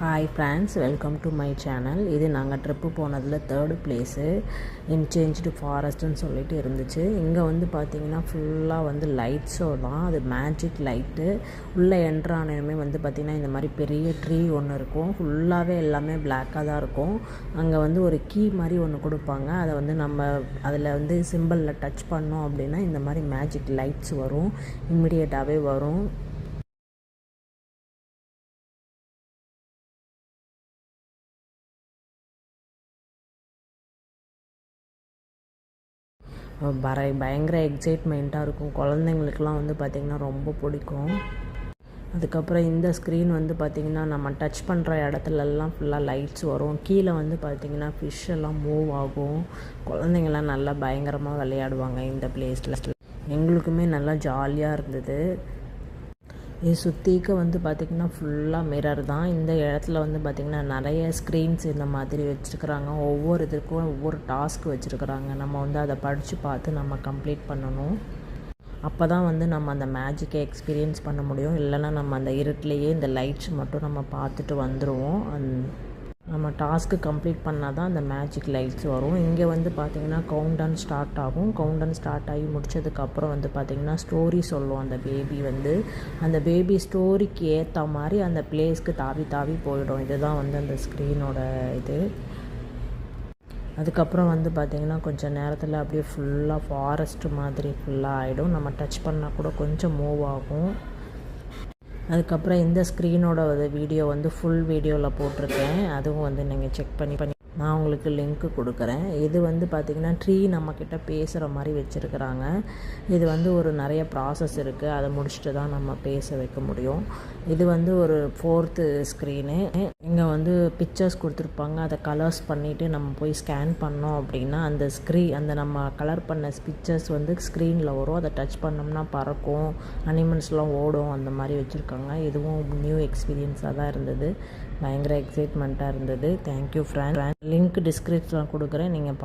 Hi friends, welcome to my channel. இது நாங்கள் trip போனதில் 3rd பிளேஸு இன்சேஞ்ச்டு ஃபாரஸ்ட்டுன்னு சொல்லிட்டு இருந்துச்சு. இங்கே வந்து பார்த்திங்கன்னா ஃபுல்லாக வந்து லைட் ஷோ தான். அது மேஜிக் லைட்டு. உள்ளே என்ட்ரானதுமே வந்து பார்த்திங்கன்னா இந்த மாதிரி பெரிய ட்ரீ ஒன்று இருக்கும். ஃபுல்லாகவே எல்லாமே பிளாக்காக தான் இருக்கும். அங்கே வந்து ஒரு கீ மாதிரி ஒன்று கொடுப்பாங்க. அதை வந்து நம்ம அதில் வந்து சிம்பிளில் டச் பண்ணோம் அப்படின்னா இந்த மாதிரி மேஜிக் லைட்ஸ் வரும், இம்மிடியேட்டாகவே வரும். பயங்கர எக்ஸைட்மெண்ட்டாக இருக்கும். குழந்தைங்களுக்குலாம் வந்து பார்த்திங்கன்னா ரொம்ப பிடிக்கும். அதுக்கப்புறம் இந்த ஸ்க்ரீன் வந்து பார்த்திங்கன்னா நம்ம டச் பண்ணுற இடத்துலலாம் ஃபுல்லாக லைட்ஸ் வரும். கீழே வந்து பார்த்திங்கன்னா ஃபிஷ் எல்லாம் மூவ் ஆகும். குழந்தைங்கள்லாம் நல்லா பயங்கரமாக விளையாடுவாங்க இந்த பிளேஸில். எங்களுக்குமே நல்லா ஜாலியாக இருந்தது. இது சுற்றிக்க வந்து பார்த்திங்கன்னா ஃபுல்லாக மிரர் தான். இந்த இடத்துல வந்து பார்த்திங்கன்னா நிறைய ஸ்க்ரீன்ஸ் இந்த மாதிரி வச்சுருக்குறாங்க. ஒவ்வொரு இதுக்கும் ஒவ்வொரு டாஸ்க் வச்சுருக்குறாங்க. நம்ம வந்து அதை படித்து பார்த்து நம்ம கம்ப்ளீட் பண்ணணும். அப்போ தான் வந்து நம்ம அந்த மேஜிக்கை எக்ஸ்பீரியன்ஸ் பண்ண முடியும். இல்லைன்னா நம்ம அந்த இருட்டிலேயே இந்த லைட்ஸ் மட்டும் நம்ம பார்த்துட்டு வந்துடுவோம். நம்ம டாஸ்க்கு கம்ப்ளீட் பண்ணால் தான் அந்த மேஜிக் லைட்ஸ் வரும். இங்கே வந்து பார்த்திங்கன்னா கவுண்டவுன் ஸ்டார்ட் ஆகும். கவுண்டவுன் ஸ்டார்ட் ஆகி முடித்ததுக்கப்புறம் வந்து பார்த்திங்கன்னா ஸ்டோரி சொல்லும். அந்த பேபி வந்து அந்த பேபி ஸ்டோரிக்கு ஏற்ற மாதிரி அந்த பிளேஸ்க்கு தாவி தாவி போயிடும். இதுதான் வந்து அந்த ஸ்க்ரீனோட இது. அதுக்கப்புறம் வந்து பார்த்திங்கன்னா கொஞ்சம் நேரத்தில் அப்படியே ஃபுல்லாக ஃபாரஸ்ட்டு மாதிரி ஃபுல்லாக ஆகிடும். நம்ம டச் பண்ணால் கூட கொஞ்சம் மூவ் ஆகும். அதுக்கப்புறம் இந்த ஸ்க்ரீனோட வீடியோ வந்து ஃபுல் வீடியோவில் போட்டிருக்கேன். அதுவும் வந்து நீங்கள் செக் பண்ணி நான் உங்களுக்கு லிங்க்கு கொடுக்குறேன். இது வந்து பார்த்திங்கன்னா ட்ரீ நம்மக்கிட்ட பேசுகிற மாதிரி வச்சுருக்குறாங்க. இது வந்து ஒரு நிறைய ப்ராசஸ் இருக்குது. அதை முடிச்சுட்டு தான் நம்ம பேச வைக்க முடியும். இது வந்து ஒரு 4th ஸ்க்ரீனு. இங்கே வந்து பிக்சர்ஸ் கொடுத்துருப்பாங்க. அதை கலர்ஸ் பண்ணிவிட்டு நம்ம போய் ஸ்கேன் பண்ணோம் அப்படின்னா அந்த நம்ம கலர் பண்ண பிக்சர்ஸ் வந்து ஸ்க்ரீனில் வரும். அதை டச் பண்ணோம்னா பறக்கும், அனிமல்ஸ்லாம் ஓடும், அந்த மாதிரி வச்சுருக்காங்க. இதுவும் நியூ எக்ஸ்பீரியன்ஸாக தான் இருந்தது. பயங்கர எக்ஸைட்மெண்ட்டாக இருந்தது. Thank you friend. லிங்க் டிஸ்கிரிப்ஷனில் கொடுக்குறேன், நீங்கள்